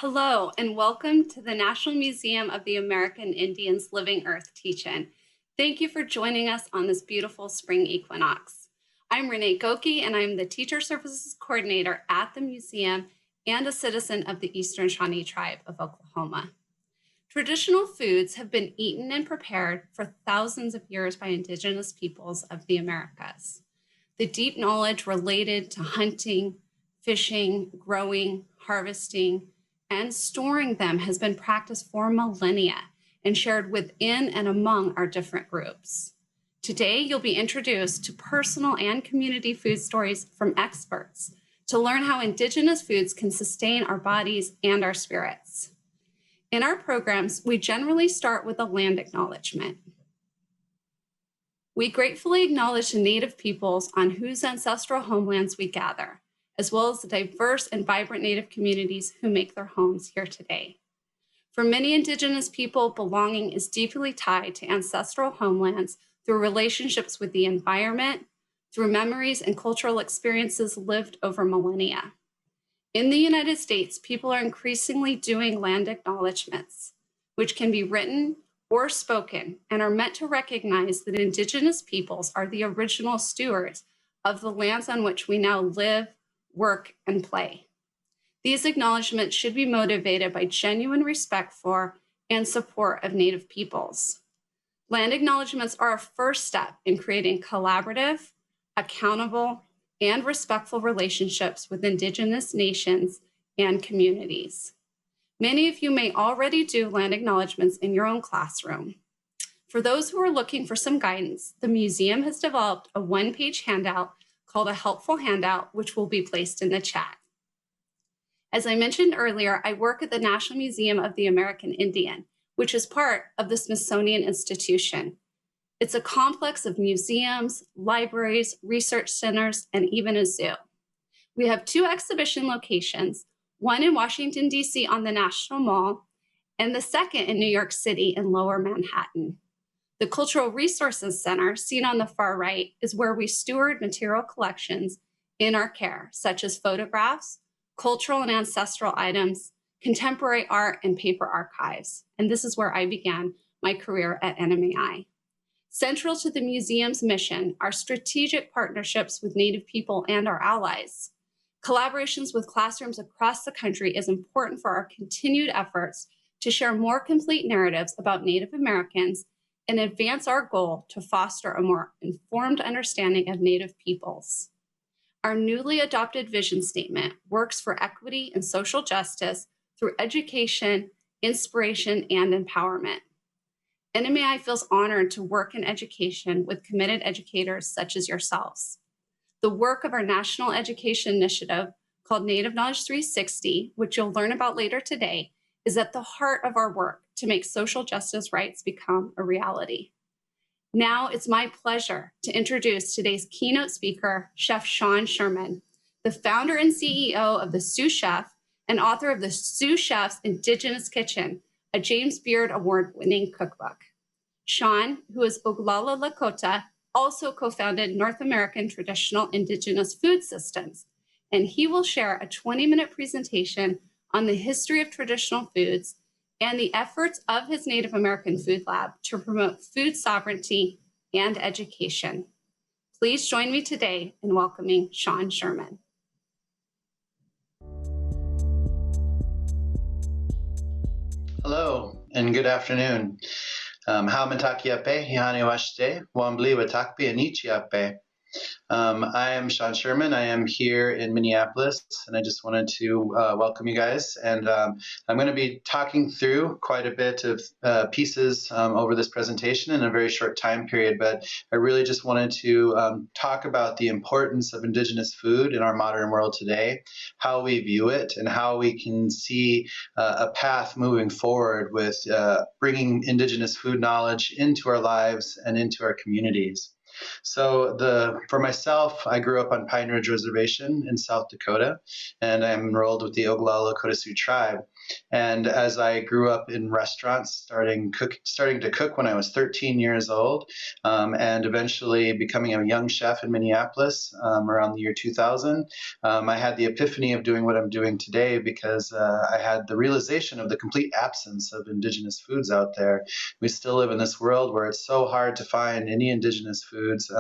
Hello, and welcome to the National Museum of the American Indians Living Earth teach-in. Thank you for joining us on this beautiful spring equinox. I'm Renee Goki, and I'm the Teacher Services Coordinator at the museum and a citizen of the Eastern Shawnee Tribe of Oklahoma. Traditional foods have been eaten and prepared for thousands of years by Indigenous peoples of the Americas. The deep knowledge related to hunting, fishing, growing, harvesting, and storing them has been practiced for millennia and shared within and among our different groups. Today, you'll be introduced to personal and community food stories from experts to learn how Indigenous foods can sustain our bodies and our spirits. In our programs, we generally start with a land acknowledgement. We gratefully acknowledge the Native peoples on whose ancestral homelands we gather, as well as the diverse and vibrant Native communities who make their homes here today. For many Indigenous people, belonging is deeply tied to ancestral homelands through relationships with the environment, through memories and cultural experiences lived over millennia. In the United States, people are increasingly doing land acknowledgements, which can be written or spoken and are meant to recognize that Indigenous peoples are the original stewards of the lands on which we now live, work, and play. These acknowledgements should be motivated by genuine respect for and support of Native peoples. Land acknowledgements are a first step in creating collaborative, accountable, and respectful relationships with Indigenous nations and communities. Many of you may already do land acknowledgements in your own classroom. For those who are looking for some guidance, the museum has developed a one-page handout called a helpful handout, which will be placed in the chat. As I mentioned earlier, I work at the National Museum of the American Indian, which is part of the Smithsonian Institution. It's a complex of museums, libraries, research centers, and even a zoo. We have two exhibition locations, one in Washington, D.C. on the National Mall, and the second in New York City in Lower Manhattan. The Cultural Resources Center, seen on the far right, is where we steward material collections in our care, such as photographs, cultural and ancestral items, contemporary art, and paper archives. And this is where I began my career at NMAI. Central to the museum's mission are strategic partnerships with Native people and our allies. Collaborations with classrooms across the country is important for our continued efforts to share more complete narratives about Native Americans and advance our goal to foster a more informed understanding of Native peoples. Our newly adopted vision statement works for equity and social justice through education, inspiration, and empowerment. NMAI feels honored to work in education with committed educators such as yourselves. The work of our national education initiative called Native Knowledge 360, which you'll learn about later today, is at the heart of our work to make social justice rights become a reality. Now it's my pleasure to introduce today's keynote speaker, Chef Sean Sherman, the founder and CEO of the Sioux Chef and author of the Sioux Chef's Indigenous Kitchen, a James Beard Award-winning cookbook. Sean, who is Oglala Lakota, also co-founded North American Traditional Indigenous Food Systems, and he will share a 20-minute presentation on the history of traditional foods and the efforts of his Native American Food Lab to promote food sovereignty and education. Please join me today in welcoming Sean Sherman. Hello and good afternoon. Haumatakiape, Hihane Washte, Wambli Watakpi, Anichiape. I am Sean Sherman. I am here in Minneapolis, and I just wanted to welcome you guys. And I'm going to be talking through quite a bit of pieces over this presentation in a very short time period, but I really just wanted to talk about the importance of Indigenous food in our modern world today, how we view it, and how we can see a path moving forward with bringing Indigenous food knowledge into our lives and into our communities. For myself, I grew up on Pine Ridge Reservation in South Dakota, and I'm enrolled with the Oglala Lakota Sioux tribe. And as I grew up in restaurants, starting to cook when I was 13 years old, and eventually becoming a young chef in Minneapolis around the year 2000, I had the epiphany of doing what I'm doing today because I had the realization of the complete absence of indigenous foods out there. We still live in this world where it's so hard to find any indigenous foods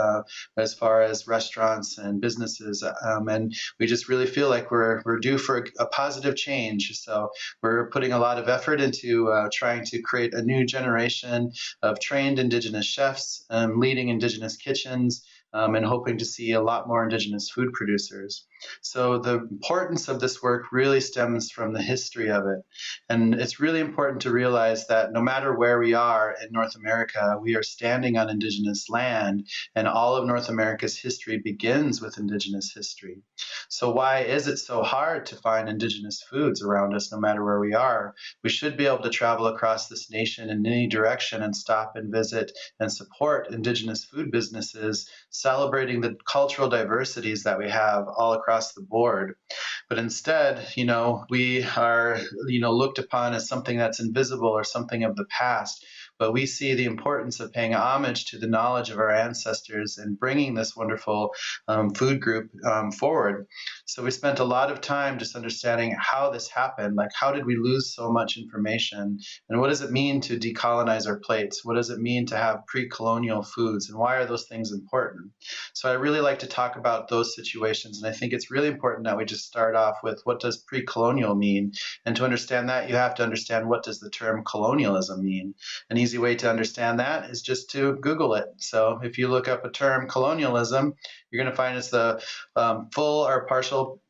as far as restaurants and businesses, and we just really feel like we're due for a positive change. So we're putting a lot of effort into trying to create a new generation of trained indigenous chefs, leading indigenous kitchens, and hoping to see a lot more indigenous food producers. So the importance of this work really stems from the history of it. And it's really important to realize that no matter where we are in North America, we are standing on indigenous land, and all of North America's history begins with indigenous history. So why is it so hard to find indigenous foods around us no matter where we are? We should be able to travel across this nation in any direction and stop and visit and support indigenous food businesses, celebrating the cultural diversities that we have all across the board. But instead, we are, looked upon as something that's invisible or something of the past. But we see the importance of paying homage to the knowledge of our ancestors and bringing this wonderful food group forward. So we spent a lot of time just understanding how this happened. Like, how did we lose so much information? And what does it mean to decolonize our plates? What does it mean to have pre-colonial foods? And why are those things important? So I really like to talk about those situations. And I think it's really important that we just start off with, what does pre-colonial mean? And to understand that, you have to understand, what does the term colonialism mean? An easy way to understand that is just to Google it. So if you look up a term, colonialism, you're going to find it's the full or partial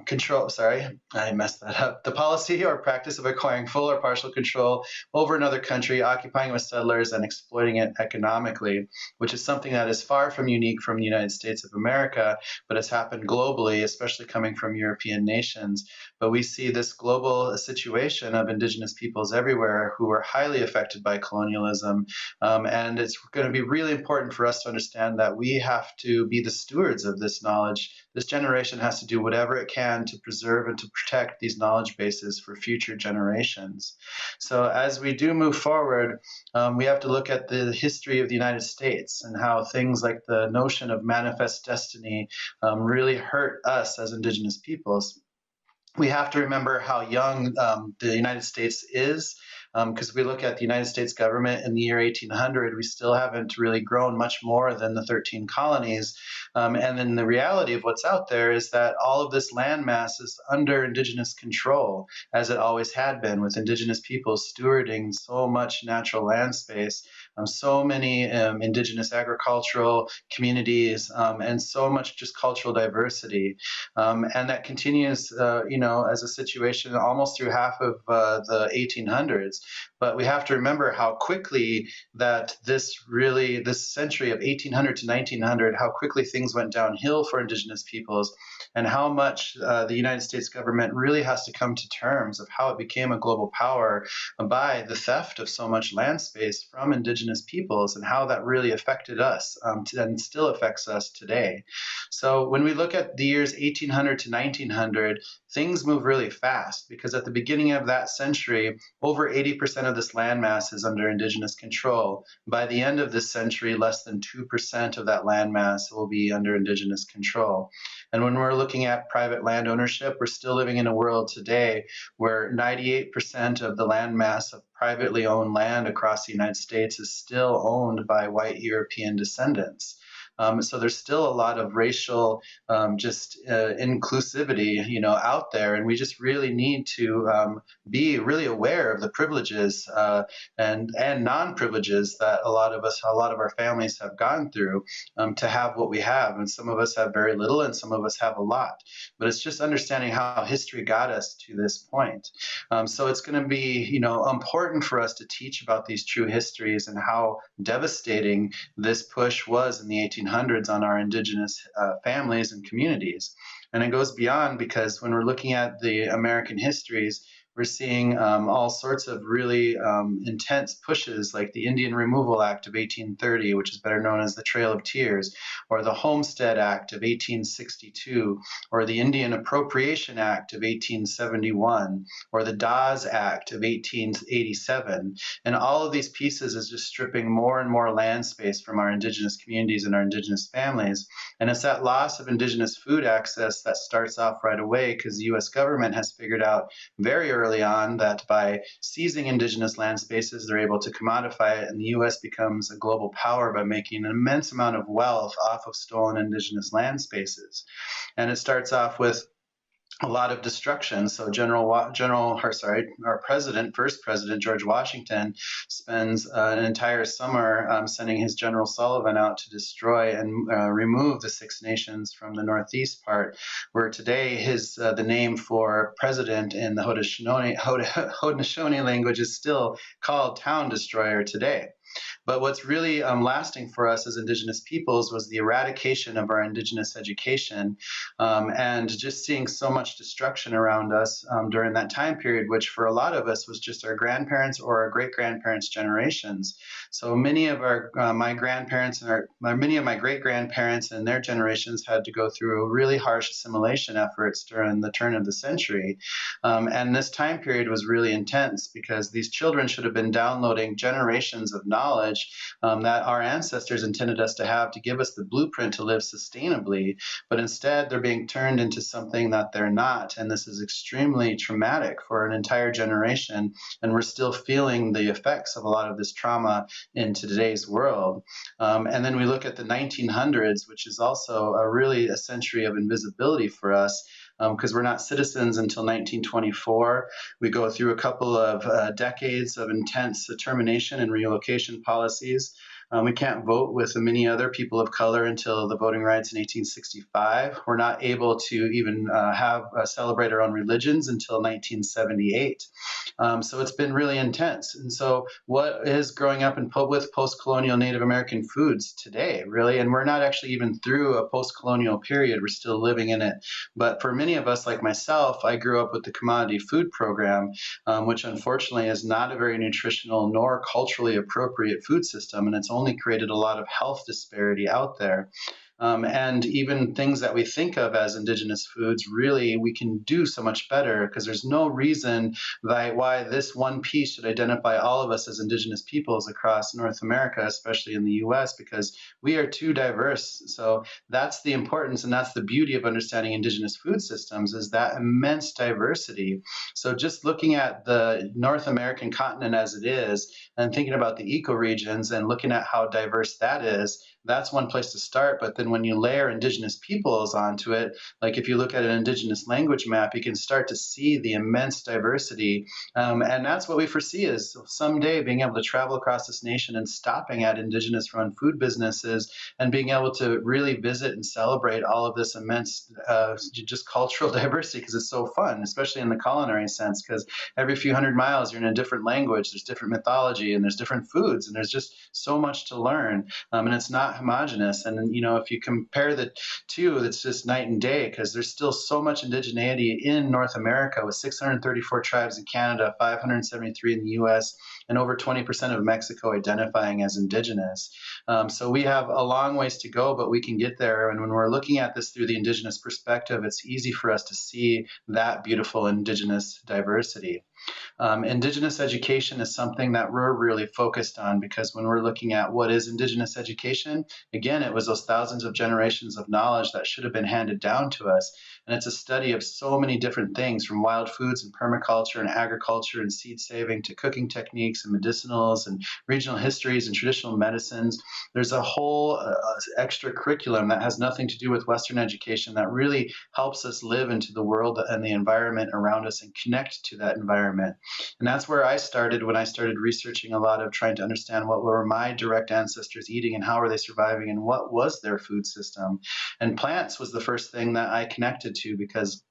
control, sorry, I messed that up. The policy or practice of acquiring full or partial control over another country, occupying with settlers and exploiting it economically, which is something that is far from unique from the United States of America, but has happened globally, especially coming from European nations. But we see this global situation of indigenous peoples everywhere who are highly affected by colonialism. And it's going to be really important for us to understand that we have to be the stewards of this knowledge. This generation has to do whatever it can to preserve and to protect these knowledge bases for future generations. So as we do move forward, we have to look at the history of the United States and how things like the notion of manifest destiny really hurt us as indigenous peoples. We have to remember how young the United States is, because we look at the United States government in the year 1800, we still haven't really grown much more than the 13 colonies. And then the reality of what's out there is that all of this landmass is under indigenous control, as it always had been, with indigenous peoples stewarding so much natural land space, so many indigenous agricultural communities, and so much just cultural diversity. And that continues, as a situation almost through half of the 1800s. But we have to remember how quickly that this century of 1800 to 1900, how quickly things went downhill for indigenous peoples, and how much the United States government really has to come to terms of how it became a global power by the theft of so much land space from indigenous peoples, and how that really affected us and still affects us today. So when we look at the years 1800 to 1900, things move really fast, because at the beginning of that century, over 80% of this landmass is under indigenous control. By the end of this century, less than 2% of that landmass will be under indigenous control. And when we're looking at private land ownership, we're still living in a world today where 98% of the landmass of privately owned land across the United States is still owned by white European descendants. So there's still a lot of racial inclusivity, out there, and we just really need to be really aware of the privileges and non-privileges that a lot of our families have gone through to have what we have. And some of us have very little, and some of us have a lot. But it's just understanding how history got us to this point. So it's going to be, important for us to teach about these true histories and how devastating this push was in the 1800s on our indigenous families and communities. And it goes beyond, because when we're looking at the American histories, We're seeing all sorts of really intense pushes like the Indian Removal Act of 1830, which is better known as the Trail of Tears, or the Homestead Act of 1862, or the Indian Appropriation Act of 1871, or the Dawes Act of 1887. And all of these pieces is just stripping more and more land space from our indigenous communities and our indigenous families. And it's that loss of indigenous food access that starts off right away, because the US government has figured out very early on that by seizing indigenous land spaces, they're able to commodify it, and the US becomes a global power by making an immense amount of wealth off of stolen indigenous land spaces. And it starts off with a lot of destruction. So our president, first president George Washington, spends an entire summer sending his General Sullivan out to destroy and remove the Six Nations from the northeast part, where today the name for president in the Haudenosaunee language is still called Town Destroyer today. But what's really lasting for us as Indigenous peoples was the eradication of our Indigenous education, and just seeing so much destruction around us during that time period, which for a lot of us was just our grandparents or our great-grandparents' generations. So many of my grandparents and many of my great-grandparents and their generations had to go through really harsh assimilation efforts during the turn of the century. And this time period was really intense because these children should have been downloading generations of knowledge that our ancestors intended us to have to give us the blueprint to live sustainably, but instead they're being turned into something that they're not. And this is extremely traumatic for an entire generation, and we're still feeling the effects of a lot of this trauma in today's world. And then we look at the 1900s, which is also a century of invisibility for us, because we're not citizens until 1924. We go through a couple of decades of intense termination and relocation policies. We can't vote with many other people of color until the voting rights in 1865. We're not able to even celebrate our own religions until 1978. So it's been really intense. And so what is growing up with post-colonial Native American foods today, really? And we're not actually even through a post-colonial period. We're still living in it. But for many of us, like myself, I grew up with the commodity food program, which unfortunately is not a very nutritional nor culturally appropriate food system. And it's only created a lot of health disparity out there. And even things that we think of as indigenous foods, really, we can do so much better, because there's no reason why this one piece should identify all of us as indigenous peoples across North America, especially in the US, because we are too diverse. So that's the importance, and that's the beauty of understanding indigenous food systems, is that immense diversity. So just looking at the North American continent as it is, and thinking about the ecoregions and looking at how diverse that is, that's one place to start. But then when you layer indigenous peoples onto it, like if you look at an indigenous language map, you can start to see the immense diversity. And that's what we foresee is someday being able to travel across this nation and stopping at indigenous run food businesses and being able to really visit and celebrate all of this immense just cultural diversity, because it's so fun, especially in the culinary sense, because every few hundred miles you're in a different language, there's different mythology, and there's different foods, and there's just so much to learn. And it's not homogenous. And if you compare the two, it's just night and day, because there's still so much indigeneity in North America, with 634 tribes in Canada, 573 in the US, and over 20% of Mexico identifying as indigenous. So we have a long ways to go, but we can get there. And when we're looking at this through the indigenous perspective, it's easy for us to see that beautiful indigenous diversity. Indigenous education is something that we're really focused on, because when we're looking at what is Indigenous education, again, it was those thousands of generations of knowledge that should have been handed down to us. And it's a study of so many different things, from wild foods and permaculture and agriculture and seed saving to cooking techniques and medicinals and regional histories and traditional medicines. There's a whole extra curriculum that has nothing to do with Western education that really helps us live into the world and the environment around us and connect to that environment. And that's where I started when I started researching a lot of trying to understand what were my direct ancestors eating and how were they surviving and what was their food system. And plants was the first thing that I connected to, because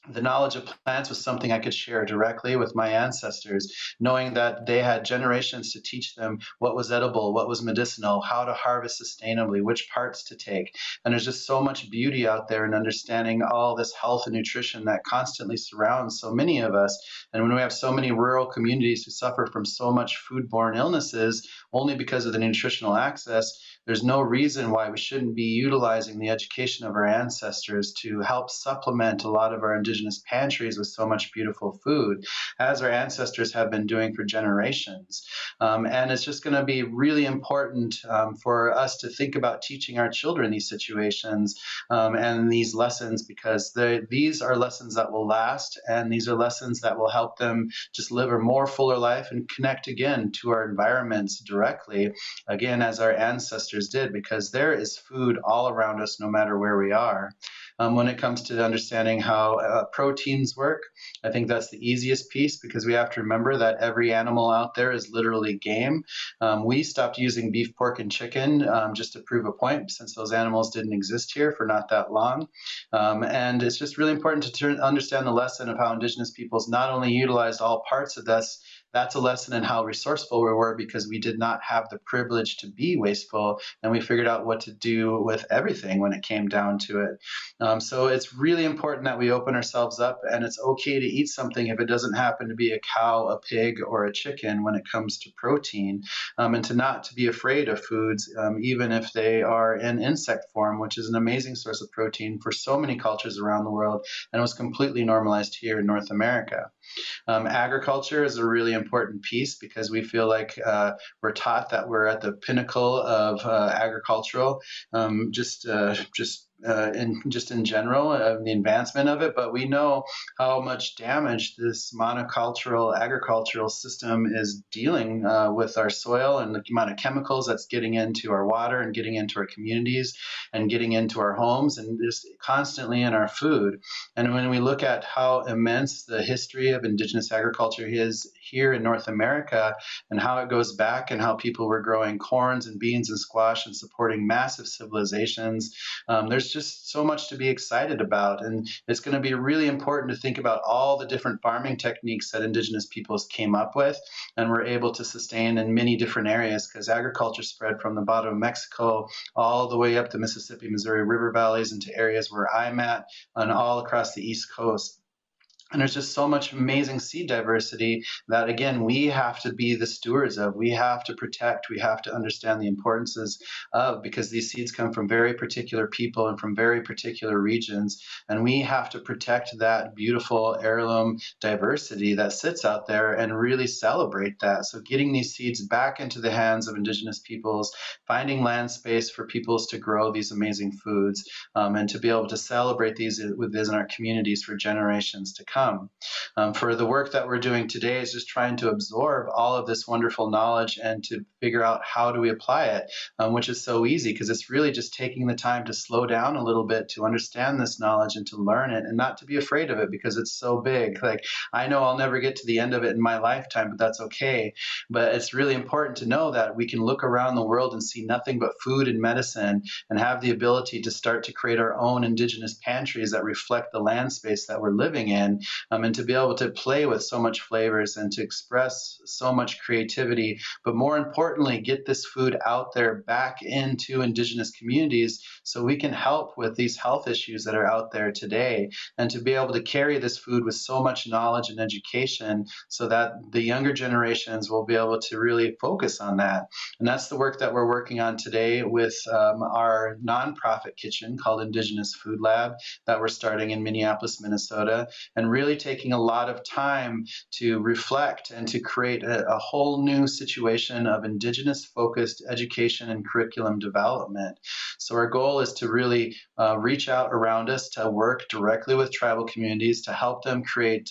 the knowledge of plants was something I could share directly with my ancestors, knowing that they had generations to teach them what was edible, what was medicinal, how to harvest sustainably, which parts to take. And there's just so much beauty out there in understanding all this health and nutrition that constantly surrounds so many of us. And when we have so many rural communities who suffer from so much foodborne illnesses only because of the nutritional access, there's no reason why we shouldn't be utilizing the education of our ancestors to help supplement a lot of our indigenous pantries with so much beautiful food, as our ancestors have been doing for generations. And it's just going to be really important for us to think about teaching our children these situations and these lessons, because these are lessons that will last, and these are lessons that will help them just live a more fuller life and connect again to our environments directly, again, as our ancestors did, because there is food all around us no matter where we are. When it comes to understanding how proteins work, I think that's the easiest piece, because we have to remember that every animal out there is literally game. We stopped using beef, pork, and chicken just to prove a point, since those animals didn't exist here for not that long. And it's just really important to understand the lesson of how indigenous peoples not only utilized all parts of this. That's a lesson in how resourceful we were, because we did not have the privilege to be wasteful, and we figured out what to do with everything when it came down to it. So it's really important that we open ourselves up, and it's okay to eat something if it doesn't happen to be a cow, a pig, or a chicken when it comes to protein, and to be afraid of foods, even if they are in insect form, which is an amazing source of protein for so many cultures around the world, and it was completely normalized here in North America. Agriculture is a really important piece, because we feel like we're taught that we're at the pinnacle of agricultural, just in general, the advancement of it. But we know how much damage this monocultural agricultural system is dealing with our soil, and the amount of chemicals that's getting into our water and getting into our communities and getting into our homes and just constantly in our food. And when we look at how immense the history of indigenous agriculture is here in North America, and how it goes back, and how people were growing corns and beans and squash and supporting massive civilizations, there's just so much to be excited about. And it's going to be really important to think about all the different farming techniques that indigenous peoples came up with and were able to sustain in many different areas, because agriculture spread from the bottom of Mexico all the way up the Mississippi, Missouri River valleys into areas where I'm at, and all across the East Coast. And there's just so much amazing seed diversity that, again, we have to be the stewards of. We have to protect. We have to understand the importances of, because these seeds come from very particular people and from very particular regions. And we have to protect that beautiful heirloom diversity that sits out there and really celebrate that. So getting these seeds back into the hands of indigenous peoples, finding land space for peoples to grow these amazing foods, and to be able to celebrate these within our communities for generations to come. For the work that we're doing today is just trying to absorb all of this wonderful knowledge and to figure out how do we apply it, which is so easy, because it's really just taking the time to slow down a little bit to understand this knowledge and to learn it, and not to be afraid of it because it's so big. Like, I know I'll never get to the end of it in my lifetime, but that's okay. But it's really important to know that we can look around the world and see nothing but food and medicine, and have the ability to start to create our own indigenous pantries that reflect the land space that we're living in, and to be able to play with so much flavors and to express so much creativity, but more importantly, get this food out there back into indigenous communities so we can help with these health issues that are out there today, and to be able to carry this food with so much knowledge and education so that the younger generations will be able to really focus on that. And that's the work that we're working on today with our nonprofit kitchen called Indigenous Food Lab that we're starting in Minneapolis, Minnesota, and really taking a lot of time to reflect and to create a whole new situation of indigenous focused education and curriculum development. So our goal is to really reach out around us, to work directly with tribal communities, to help them create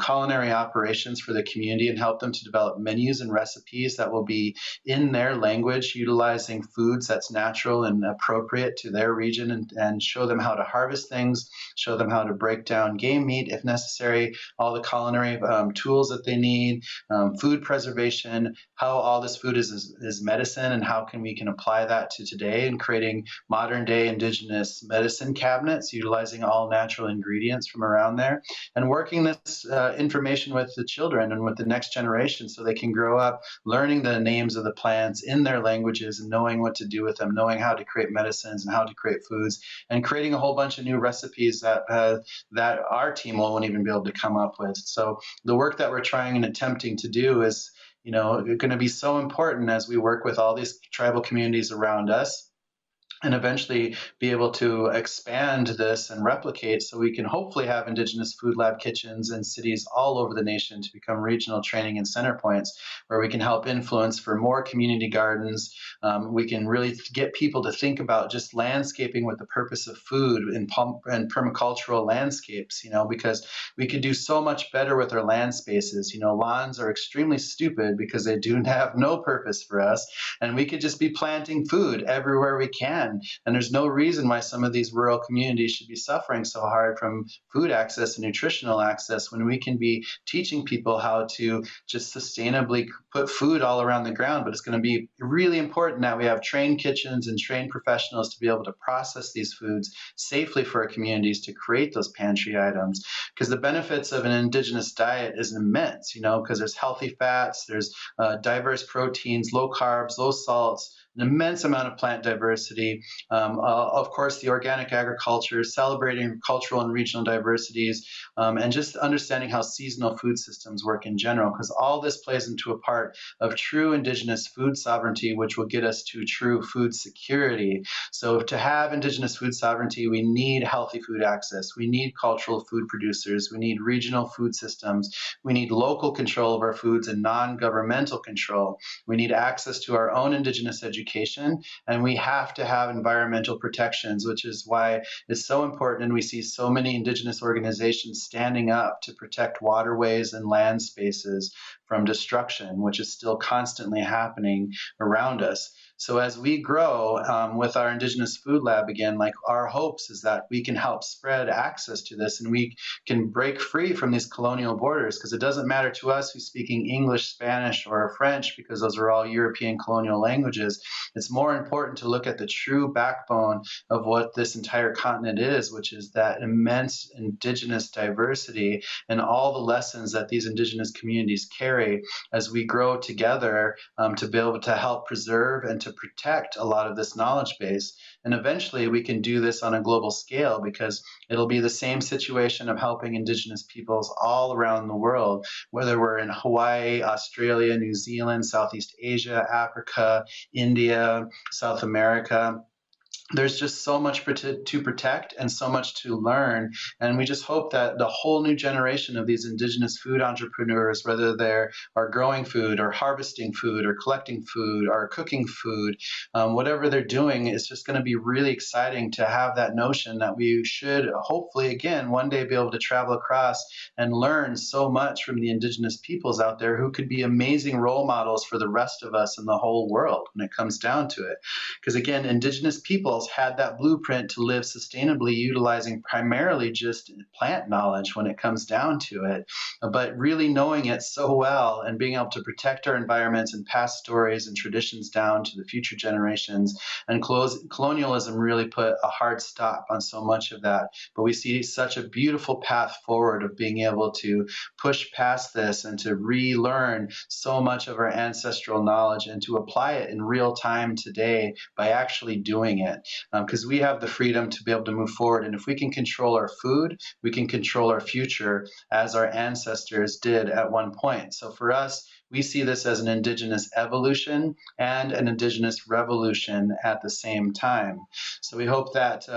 culinary operations for the community, and help them to develop menus and recipes that will be in their language, utilizing foods that's natural and appropriate to their region, and show them how to harvest things, show them how to break down game meat, need, if necessary, all the culinary tools that they need, food preservation, how all this food is medicine, and how we can apply that to today in creating modern day indigenous medicine cabinets, utilizing all natural ingredients from around there, and working this information with the children and with the next generation so they can grow up learning the names of the plants in their languages and knowing what to do with them, knowing how to create medicines and how to create foods, and creating a whole bunch of new recipes that our team won't even be able to come up with. So the work that we're trying and attempting to do is, going to be so important as we work with all these tribal communities around us, and eventually be able to expand this and replicate so we can hopefully have Indigenous food lab kitchens in cities all over the nation to become regional training and center points where we can help influence for more community gardens. We can really get people to think about just landscaping with the purpose of food and permacultural landscapes, because we could do so much better with our land spaces. Lawns are extremely stupid because they do have no purpose for us, and we could just be planting food everywhere we can. And there's no reason why some of these rural communities should be suffering so hard from food access and nutritional access when we can be teaching people how to just sustainably put food all around the ground. But it's going to be really important that we have trained kitchens and trained professionals to be able to process these foods safely for our communities to create those pantry items. Because the benefits of an Indigenous diet is immense, because there's healthy fats, there's diverse proteins, low carbs, low salts, an immense amount of plant diversity. Of course, the organic agriculture, celebrating cultural and regional diversities, and just understanding how seasonal food systems work in general, because all this plays into a part of true Indigenous food sovereignty, which will get us to true food security. So to have Indigenous food sovereignty, we need healthy food access. We need cultural food producers. We need regional food systems. We need local control of our foods and non-governmental control. We need access to our own Indigenous education, and we have to have environmental protections, which is why it's so important. And we see so many Indigenous organizations standing up to protect waterways and land spaces from destruction, which is still constantly happening around us. So as we grow with our Indigenous Food Lab again, like our hopes is that we can help spread access to this and we can break free from these colonial borders, because it doesn't matter to us who's speaking English, Spanish, or French, because those are all European colonial languages. It's more important to look at the true backbone of what this entire continent is, which is that immense Indigenous diversity and all the lessons that these Indigenous communities carry as we grow together to be able to help preserve and to protect a lot of this knowledge base. And eventually we can do this on a global scale, because it'll be the same situation of helping Indigenous peoples all around the world, whether we're in Hawaii, Australia, New Zealand, Southeast Asia, Africa, India, South America. There's just so much to protect and so much to learn. And we just hope that the whole new generation of these Indigenous food entrepreneurs, whether they are growing food or harvesting food or collecting food or cooking food, whatever they're doing, is just going to be really exciting to have that notion that we should hopefully, again, one day be able to travel across and learn so much from the Indigenous peoples out there who could be amazing role models for the rest of us in the whole world when it comes down to it. Because again, Indigenous peoples had that blueprint to live sustainably, utilizing primarily just plant knowledge when it comes down to it, but really knowing it so well and being able to protect our environments and pass stories and traditions down to the future generations. And colonialism really put a hard stop on so much of that. But we see such a beautiful path forward of being able to push past this and to relearn so much of our ancestral knowledge and to apply it in real time today by actually doing it. Because we have the freedom to be able to move forward. And if we can control our food, we can control our future, as our ancestors did at one point. So for us, we see this as an Indigenous evolution and an Indigenous revolution at the same time. So we hope that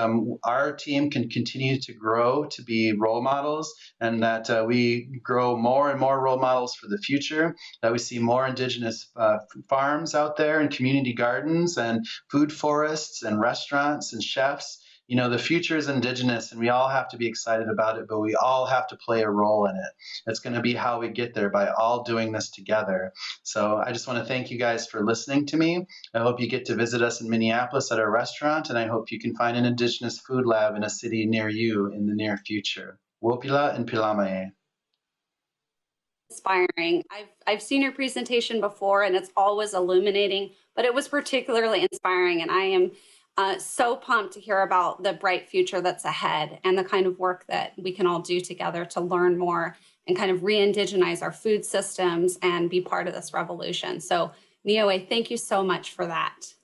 our team can continue to grow to be role models, and that we grow more and more role models for the future, that we see more Indigenous farms out there and community gardens and food forests and restaurants and chefs. The future is Indigenous, and we all have to be excited about it, but we all have to play a role in it. It's going to be how we get there, by all doing this together. So I just want to thank you guys for listening to me. I hope you get to visit us in Minneapolis at our restaurant, and I hope you can find an Indigenous food lab in a city near you in the near future. Wopila and Pilamae. Inspiring. I've seen your presentation before and it's always illuminating, but it was particularly inspiring. And I am so pumped to hear about the bright future that's ahead and the kind of work that we can all do together to learn more and kind of re-indigenize our food systems and be part of this revolution. So Niue, thank you so much for that.